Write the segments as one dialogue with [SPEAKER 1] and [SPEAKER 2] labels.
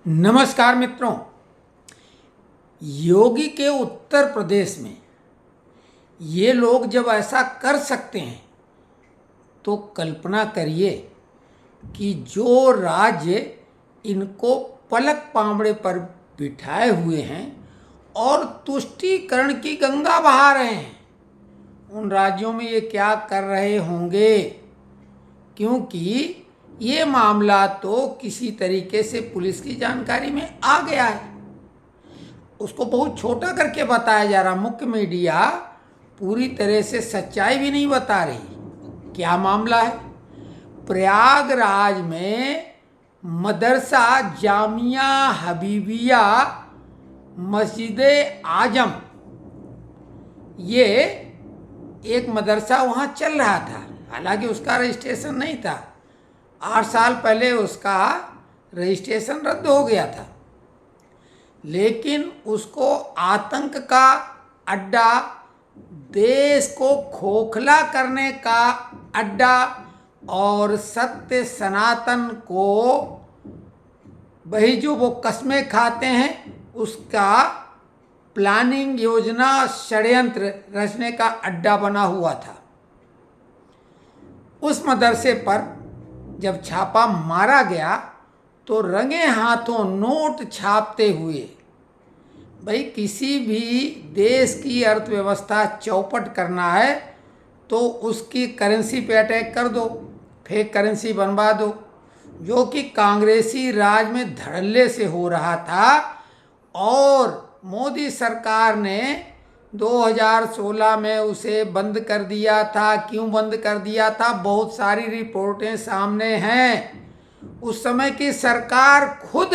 [SPEAKER 1] नमस्कार मित्रों। योगी के उत्तर प्रदेश में ये लोग जब ऐसा कर सकते हैं तो कल्पना करिए कि जो राज्य इनको पलक पांवड़े पर बिठाए हुए हैं और तुष्टीकरण की गंगा बहा रहे हैं, उन राज्यों में ये क्या कर रहे होंगे। क्योंकि ये मामला तो किसी तरीके से पुलिस की जानकारी में आ गया है, उसको बहुत छोटा करके बताया जा रहा। मुख्य मीडिया पूरी तरह से सच्चाई भी नहीं बता रही। क्या मामला है? प्रयागराज में मदरसा जामिया हबीबिया मस्जिद आजम, ये एक मदरसा वहाँ चल रहा था। हालांकि उसका रजिस्ट्रेशन नहीं था। 8 साल पहले उसका रजिस्ट्रेशन रद्द हो गया था, लेकिन उसको आतंक का अड्डा, देश को खोखला करने का अड्डा और सत्य सनातन को वही जो वो कस्में खाते हैं उसका प्लानिंग, योजना, षड्यंत्र रचने का अड्डा बना हुआ था। उस मदरसे पर जब छापा मारा गया तो रंगे हाथों नोट छापते हुए, भाई किसी भी देश की अर्थव्यवस्था चौपट करना है तो उसकी करेंसी पे अटैक कर दो, फेक करेंसी बनवा दो, जो कि कांग्रेसी राज में धड़ल्ले से हो रहा था। और मोदी सरकार ने 2016 में उसे बंद कर दिया था। क्यों बंद कर दिया था? बहुत सारी रिपोर्टें सामने हैं। उस समय की सरकार खुद,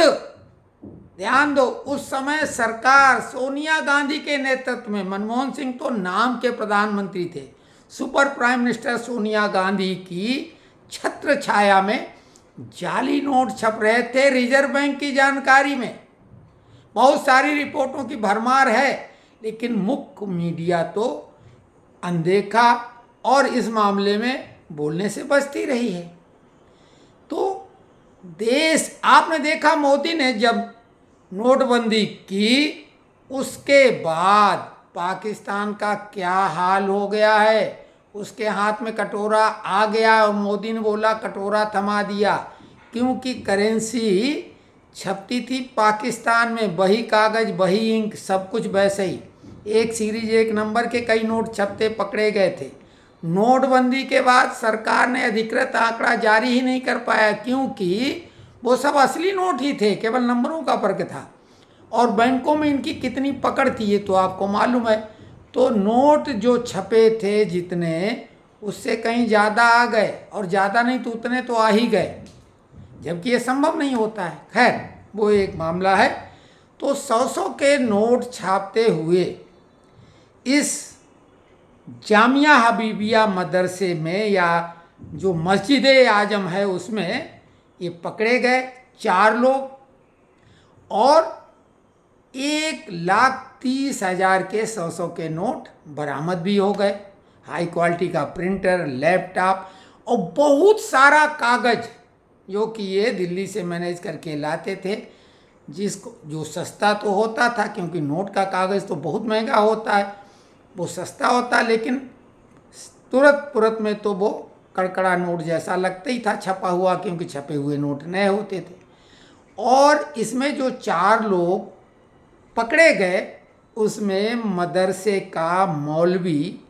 [SPEAKER 1] ध्यान दो, उस समय सरकार सोनिया गांधी के नेतृत्व में, मनमोहन सिंह तो नाम के प्रधानमंत्री थे, super prime minister Sonia Gandhi की छत्र छाया में जाली नोट छप रहे थे रिजर्व बैंक की जानकारी में। बहुत सारी रिपोर्टों की भरमार है, लेकिन मुख्य मीडिया तो अनदेखा और इस मामले में बोलने से बचती रही है। तो देश, आपने देखा मोदी ने जब नोटबंदी की, उसके बाद पाकिस्तान का क्या हाल हो गया है। उसके हाथ में कटोरा आ गया और मोदी ने बोला कटोरा थमा दिया, क्योंकि करेंसी छपती थी पाकिस्तान में, वही कागज़, वही इंक, सब कुछ वैसे ही, एक सीरीज, एक नंबर के कई नोट छपते पकड़े गए थे। नोटबंदी के बाद सरकार ने अधिकृत आंकड़ा जारी ही नहीं कर पाया, क्योंकि वो सब असली नोट ही थे, केवल नंबरों का फर्क था। और बैंकों में इनकी कितनी पकड़ थी ये तो आपको मालूम है। तो नोट जो छपे थे जितने, उससे कहीं ज़्यादा आ गए, और ज़्यादा नहीं तो उतने तो आ ही गए, जबकि ये संभव नहीं होता है। खैर, वो एक मामला है। तो 100 के नोट छापते हुए इस जामिया हबीबिया मदरसे में, या जो मस्जिद आजम है उसमें, ये पकड़े गए 4 लोग और 1,30,000 के 100 के नोट बरामद भी हो गए। हाई क्वालिटी का प्रिंटर, लैपटॉप और बहुत सारा कागज, जो कि ये दिल्ली से मैनेज करके लाते थे, जिसको जो सस्ता तो होता था, क्योंकि नोट का कागज़ तो बहुत महंगा होता है, वो सस्ता होता, लेकिन तुरंत में तो वो कड़कड़ा नोट जैसा लगता ही था छपा हुआ, क्योंकि छपे हुए नोट नए होते थे। और इसमें जो 4 लोग पकड़े गए, उसमें मदरसे का मौलवी,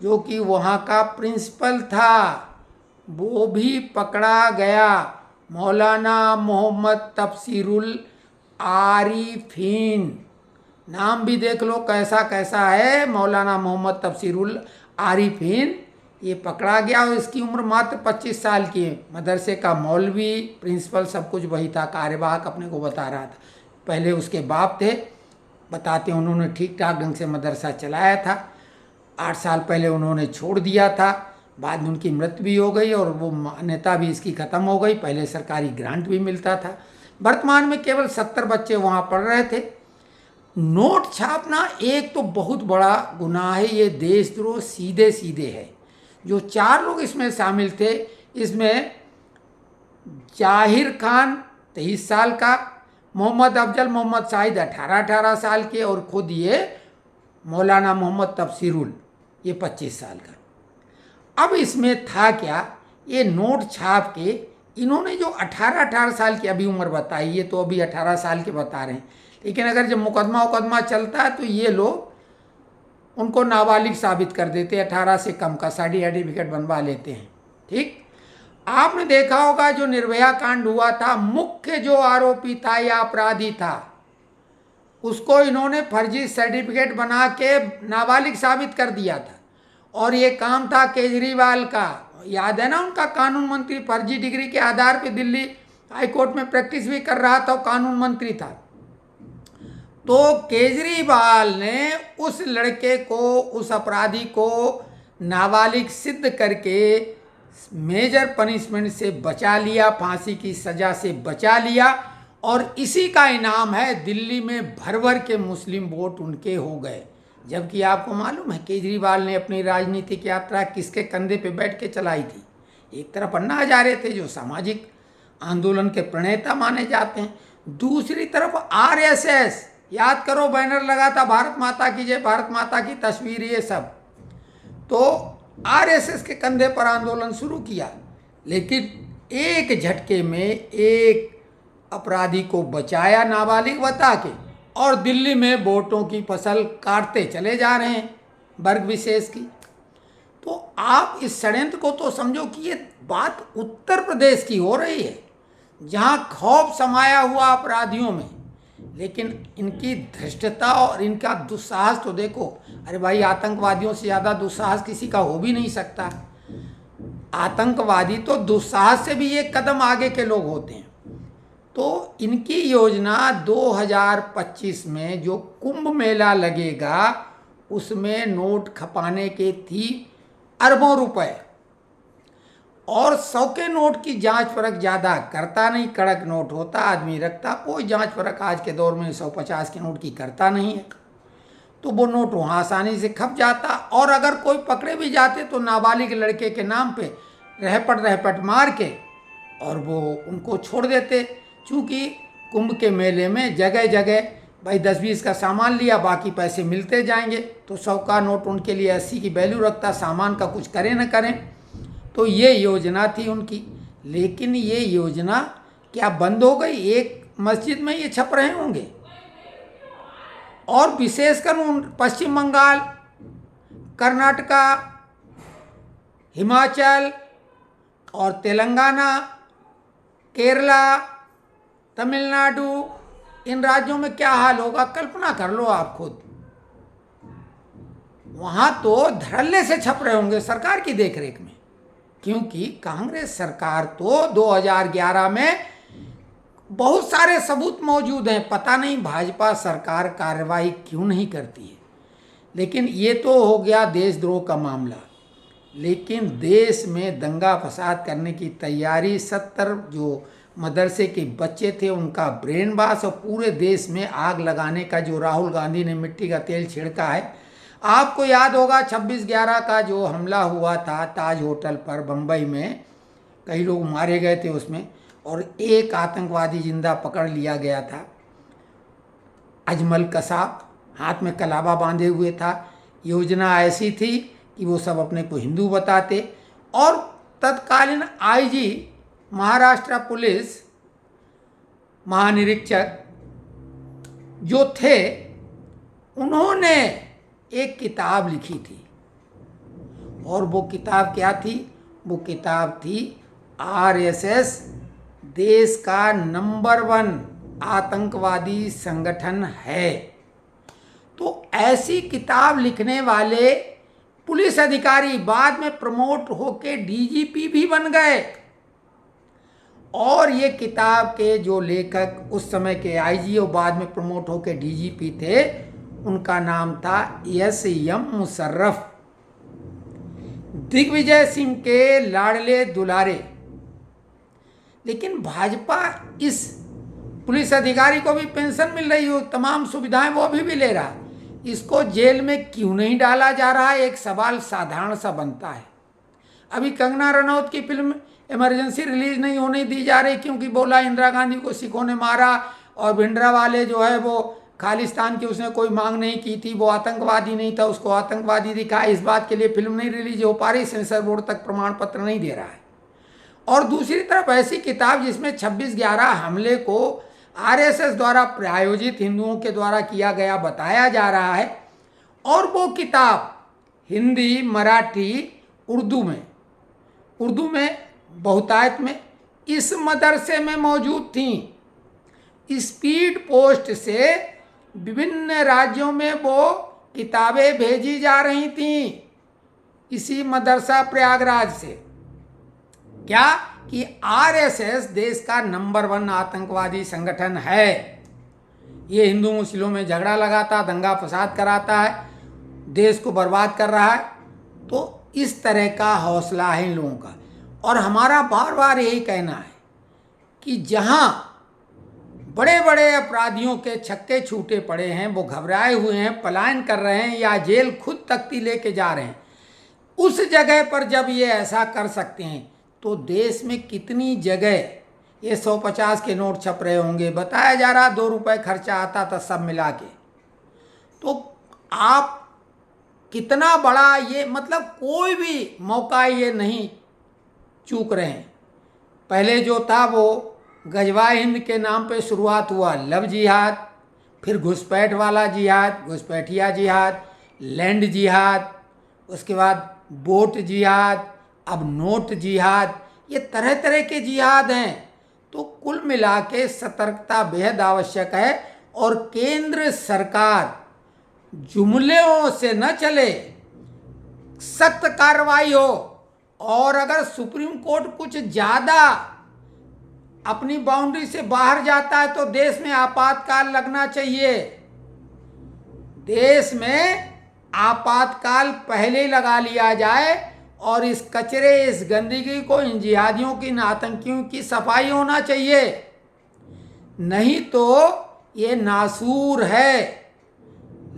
[SPEAKER 1] जो कि वहाँ का प्रिंसिपल था, वो भी पकड़ा गया। मौलाना मोहम्मद तफसीरुल आरिफीन, नाम भी देख लो कैसा कैसा है, मौलाना मोहम्मद तफसीरुल आरिफीन, ये पकड़ा गया। और इसकी उम्र मात्र 25 साल की है। मदरसे का मौलवी, प्रिंसिपल, सब कुछ वही था, कार्यवाहक अपने को बता रहा था। पहले उसके बाप थे, बताते उन्होंने ठीक ठाक ढंग से मदरसा चलाया था। 8 साल पहले उन्होंने छोड़ दिया था, बाद में उनकी मृत्यु भी हो गई और वो मान्यता भी इसकी ख़त्म हो गई। पहले सरकारी ग्रांट भी मिलता था। वर्तमान में केवल 70 बच्चे वहाँ पढ़ रहे थे। नोट छापना एक तो बहुत बड़ा गुनाह है, ये देशद्रोह सीधे सीधे है। जो 4 लोग इसमें शामिल थे, इसमें जाहिर खान 23 साल का, मोहम्मद अफजल मोहम्मद शाहिद 18-18 साल के, और खुद ये मौलाना मोहम्मद तफसीरुल ये 25 साल का। अब इसमें था क्या, ये नोट छाप के इन्होंने जो 18-18 साल की अभी उम्र बताई, ये तो अभी 18 साल के बता रहे हैं, लेकिन अगर जब मुकदमा चलता है तो ये लोग उनको नाबालिग साबित कर देते हैं, 18 से कम का सर्टिफिकेट बनवा लेते हैं। ठीक, आपने देखा होगा जो निर्भया कांड हुआ था, मुख्य जो आरोपी था या अपराधी था, उसको इन्होंने फर्जी सर्टिफिकेट बना के नाबालिग साबित कर दिया था। और ये काम था केजरीवाल का, याद है ना, उनका कानून मंत्री फर्जी डिग्री के आधार पे दिल्ली हाईकोर्ट में प्रैक्टिस भी कर रहा था, कानून मंत्री था। तो केजरीवाल ने उस लड़के को, उस अपराधी को नाबालिग सिद्ध करके मेजर पनिशमेंट से बचा लिया, फांसी की सजा से बचा लिया, और इसी का इनाम है दिल्ली में भर भर के मुस्लिम वोट उनके हो गए। जबकि आपको मालूम है केजरीवाल ने अपनी राजनीतिक यात्रा किसके कंधे पे बैठ के चलाई थी। एक तरफ अन्ना हजारे थे जो सामाजिक आंदोलन के प्रणेता माने जाते हैं, दूसरी तरफ आरएसएस, याद करो बैनर लगा था भारत माता की जय, भारत माता की तस्वीर, ये सब तो आरएसएस के कंधे पर आंदोलन शुरू किया। लेकिन एक झटके में एक अपराधी को बचाया नाबालिग बता के, और दिल्ली में वोटों की फसल काटते चले जा रहे हैं वर्ग विशेष की। तो आप इस षड्यंत्र को तो समझो कि ये बात उत्तर प्रदेश की हो रही है, जहां खौफ समाया हुआ अपराधियों में, लेकिन इनकी धृष्टता और इनका दुस्साहस तो देखो। अरे भाई, आतंकवादियों से ज़्यादा दुस्साहस किसी का हो भी नहीं सकता। आतंकवादी तो दुस्साहस से भी एक कदम आगे के लोग होते हैं। तो इनकी योजना 2025 में जो कुंभ मेला लगेगा उसमें नोट खपाने के थी अरबों रुपए, और 100 के नोट की जांच परख ज़्यादा करता नहीं, कड़क नोट होता आदमी रखता, कोई जांच परख आज के दौर में 150 के नोट की करता नहीं है। तो वो नोट वहाँ आसानी से खप जाता, और अगर कोई पकड़े भी जाते तो नाबालिग लड़के के नाम पे रहपट मार के और वो उनको छोड़ देते। चूँकि कुंभ के मेले में जगह जगह भाई 10-20 का सामान लिया, बाकी पैसे मिलते जाएंगे, तो 100 का नोट उनके लिए 80 की वैल्यू रखता, सामान का कुछ करें न करें। तो ये योजना थी उनकी। लेकिन ये योजना क्या बंद हो गई? एक मस्जिद में ये छप रहे होंगे, और विशेषकर पश्चिम बंगाल, कर्नाटका, हिमाचल और तेलंगाना, केरला, तमिलनाडु, इन राज्यों में क्या हाल होगा कल्पना कर लो आप खुद। वहाँ तो धड़ल्ले से छप रहे होंगे सरकार की देखरेख में, क्योंकि कांग्रेस सरकार तो 2011 में बहुत सारे सबूत मौजूद हैं, पता नहीं भाजपा सरकार कार्रवाई क्यों नहीं करती है। लेकिन ये तो हो गया देशद्रोह का मामला। लेकिन देश में दंगा फसाद करने की तैयारी, 70 जो मदरसे के बच्चे थे उनका ब्रेन वॉश, और पूरे देश में आग लगाने का जो राहुल गांधी ने मिट्टी का तेल छिड़का है। आपको याद होगा 26/11 का जो हमला हुआ था ताज होटल पर बम्बई में, कई लोग मारे गए थे उसमें, और एक आतंकवादी जिंदा पकड़ लिया गया था, अजमल कसाब, हाथ में कलावा बांधे हुए था। योजना ऐसी थी कि वो सब अपने को हिंदू बताते, और तत्कालीन आईजी महाराष्ट्र पुलिस महानिरीक्षक जो थे, उन्होंने एक किताब लिखी थी, और वो किताब क्या थी? वो किताब थी आरएसएस देश का नंबर 1 आतंकवादी संगठन है। तो ऐसी किताब लिखने वाले पुलिस अधिकारी बाद में प्रमोट होके डीजीपी भी बन गए, और ये किताब के जो लेखक उस समय के आईजी और बाद में प्रमोट होके डीजीपी थे, उनका नाम था एस.एम. मुशर्रफ, दिग्विजय सिंह के लाडले दुलारे। लेकिन भाजपा इस पुलिस अधिकारी को भी पेंशन मिल रही हो, तमाम सुविधाएं वो अभी भी ले रहा, इसको जेल में क्यों नहीं डाला जा रहा है? एक सवाल साधारण सा बनता है। अभी कंगना रनौत की फिल्म इमरजेंसी रिलीज नहीं होने दी जा रही, क्योंकि बोला इंदिरा गांधी को सिखों ने मारा, और भिंडरावाले जो है वो खालिस्तान की उसने कोई मांग नहीं की थी, वो आतंकवादी नहीं था, उसको आतंकवादी दिखा, इस बात के लिए फिल्म नहीं रिलीज हो पा रही, सेंसर बोर्ड तक प्रमाण पत्र नहीं दे रहा है। और दूसरी तरफ ऐसी किताब जिसमें 26/11 हमले को आरएसएस द्वारा प्रायोजित हिंदुओं के द्वारा किया गया बताया जा रहा है, और वो किताब हिंदी, मराठी, उर्दू में बहुतायत में इस मदरसे में मौजूद थी। स्पीड पोस्ट से विभिन्न राज्यों में वो किताबें भेजी जा रही थीं इसी मदरसा प्रयागराज से। क्या कि आरएसएस देश का नंबर 1 आतंकवादी संगठन है। ये हिंदू मुस्लिमों में झगड़ा लगाता, दंगा फसाद कराता है, देश को बर्बाद कर रहा है। तो इस तरह का हौसला है इन लोगों का। और हमारा बार बार यही कहना है कि जहाँ बड़े बड़े अपराधियों के छक्के छूटे पड़े हैं, वो घबराए हुए हैं, पलायन कर रहे हैं या जेल खुद तख्ती लेके जा रहे हैं, उस जगह पर जब ये ऐसा कर सकते हैं तो देश में कितनी जगह ये 150 के नोट छप रहे होंगे। बताया जा रहा 2 रुपये खर्चा आता था सब मिला के। तो आप कितना बड़ा ये मतलब कोई भी मौका ये नहीं चूक रहे हैं। पहले जो था वो गजवाए हिंद के नाम पे शुरुआत हुआ लव जिहाद, फिर घुसपैठ वाला जिहाद, घुसपैठिया जिहाद, लैंड जिहाद, उसके बाद बोट जिहाद, अब नोट जिहाद, ये तरह तरह के जिहाद हैं। तो कुल मिला के सतर्कता बेहद आवश्यक है। और केंद्र सरकार जुमलों से न चले, सख्त कार्रवाई हो। और अगर सुप्रीम कोर्ट कुछ ज़्यादा अपनी बाउंड्री से बाहर जाता है तो देश में आपातकाल लगना चाहिए। देश में आपातकाल पहले ही लगा लिया जाए और इस कचरे, इस गंदगी को, इन जिहादियों की, इन आतंकियों की सफाई होना चाहिए। नहीं तो ये नासूर है,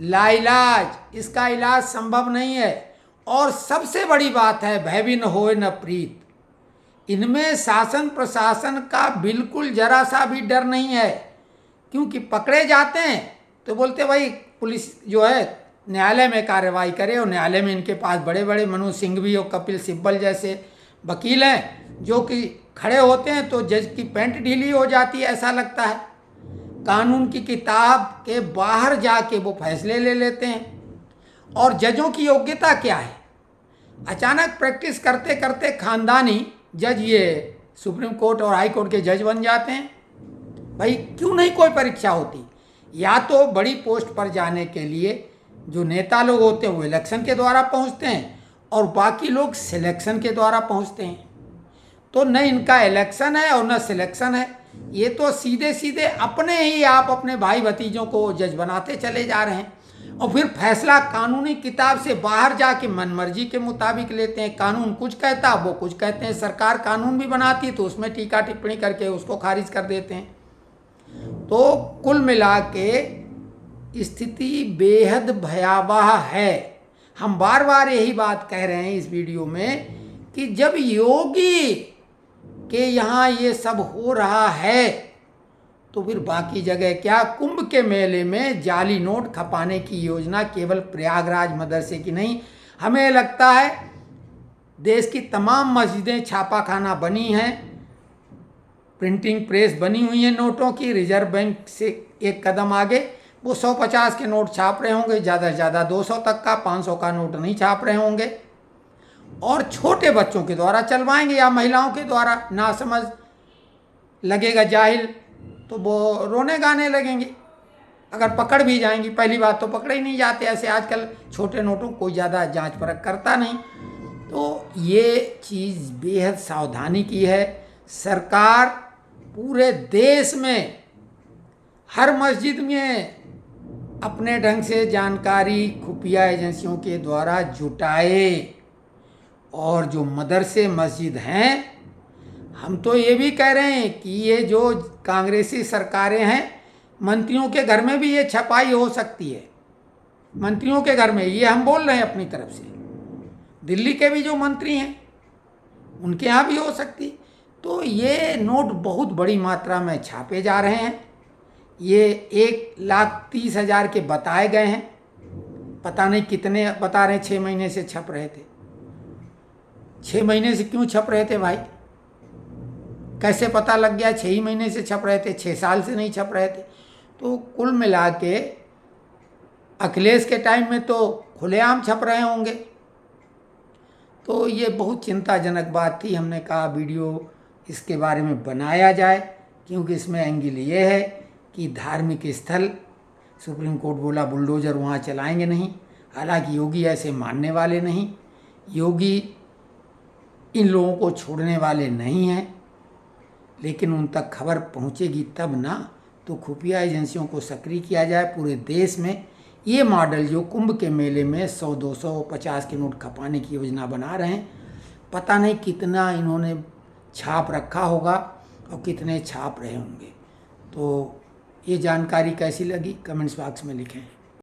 [SPEAKER 1] लाइलाज, इसका इलाज संभव नहीं है। और सबसे बड़ी बात है भय न होए न प्रीत। इनमें शासन प्रशासन का बिल्कुल जरा सा भी डर नहीं है, क्योंकि पकड़े जाते हैं तो बोलते भाई पुलिस जो है न्यायालय में कार्रवाई करे। और न्यायालय में इनके पास बड़े बड़े मनोज सिंघवी और कपिल सिब्बल जैसे वकील हैं जो कि खड़े होते हैं तो जज की पैंट ढीली हो जाती है, ऐसा लगता है। कानून की किताब के बाहर जाके वो फैसले ले लेते हैं। और जजों की योग्यता क्या है? अचानक प्रैक्टिस करते करते खानदानी जज ये सुप्रीम कोर्ट और हाई कोर्ट के जज बन जाते हैं। भाई क्यों नहीं कोई परीक्षा होती? या तो बड़ी पोस्ट पर जाने के लिए जो नेता लोग होते हैं वो इलेक्शन के द्वारा पहुंचते हैं और बाकी लोग सिलेक्शन के द्वारा पहुंचते हैं। तो न इनका इलेक्शन है और न सिलेक्शन है। ये तो सीधे सीधे अपने ही आप अपने भाई भतीजों को जज बनाते चले जा रहे हैं। और फिर फैसला कानूनी किताब से बाहर जाके मनमर्जी के मुताबिक लेते हैं। कानून कुछ कहता, वो कुछ कहते हैं। सरकार कानून भी बनाती तो उसमें टीका टिप्पणी करके उसको खारिज कर देते हैं। तो कुल मिला के स्थिति बेहद भयावह है। हम बार बार यही बात कह रहे हैं इस वीडियो में कि जब योगी के यहाँ ये सब हो रहा है तो फिर बाकी जगह क्या? कुंभ के मेले में जाली नोट खपाने की योजना केवल प्रयागराज मदरसे की नहीं, हमें लगता है देश की तमाम मस्जिदें छापाखाना बनी हैं, प्रिंटिंग प्रेस बनी हुई है नोटों की। रिजर्व बैंक से एक कदम आगे वो 150 के नोट छाप रहे होंगे, ज़्यादा से ज़्यादा 200 तक का, 500 का नोट नहीं छाप रहे होंगे। और छोटे बच्चों के द्वारा चलवाएंगे या महिलाओं के द्वारा। ना समझ लगेगा जाहिल तो वो रोने गाने लगेंगे अगर पकड़ भी जाएंगी। पहली बात तो पकड़े ही नहीं जाते ऐसे, आजकल छोटे नोटों को कोई ज़्यादा जांच परख करता नहीं। तो ये चीज़ बेहद सावधानी की है। सरकार पूरे देश में हर मस्जिद में अपने ढंग से जानकारी खुफिया एजेंसियों के द्वारा जुटाए। और जो मदरसे मस्जिद हैं, हम तो ये भी कह रहे हैं कि ये जो कांग्रेसी सरकारें हैं, मंत्रियों के घर में भी ये छपाई हो सकती है। मंत्रियों के घर में, ये हम बोल रहे हैं अपनी तरफ से। दिल्ली के भी जो मंत्री हैं उनके यहाँ भी हो सकती। तो ये नोट बहुत बड़ी मात्रा में छापे जा रहे हैं। ये 1,30,000 के बताए गए हैं, पता नहीं कितने बता रहे हैं 6 महीने से छप रहे थे। 6 महीने से क्यों छप रहे थे भाई? कैसे पता लग गया 6 ही महीने से छप रहे थे, 6 साल से नहीं छप रहे थे? तो कुल मिला के अखिलेश के टाइम में तो खुलेआम छप रहे होंगे। तो ये बहुत चिंताजनक बात थी। हमने कहा वीडियो इसके बारे में बनाया जाए, क्योंकि इसमें एंगल ये है कि धार्मिक स्थल, सुप्रीम कोर्ट बोला बुलडोजर वहाँ चलाएंगे नहीं। हालांकि योगी ऐसे मानने वाले नहीं, योगी इन लोगों को छोड़ने वाले नहीं हैं, लेकिन उन तक खबर पहुँचेगी तब ना। तो खुफिया एजेंसियों को सक्रिय किया जाए पूरे देश में। ये मॉडल जो कुंभ के मेले में 100, 200, 50 के नोट खपाने की योजना बना रहे हैं, पता नहीं कितना इन्होंने छाप रखा होगा और कितने छाप रहे होंगे। तो ये जानकारी कैसी लगी कमेंट्स बॉक्स में लिखें।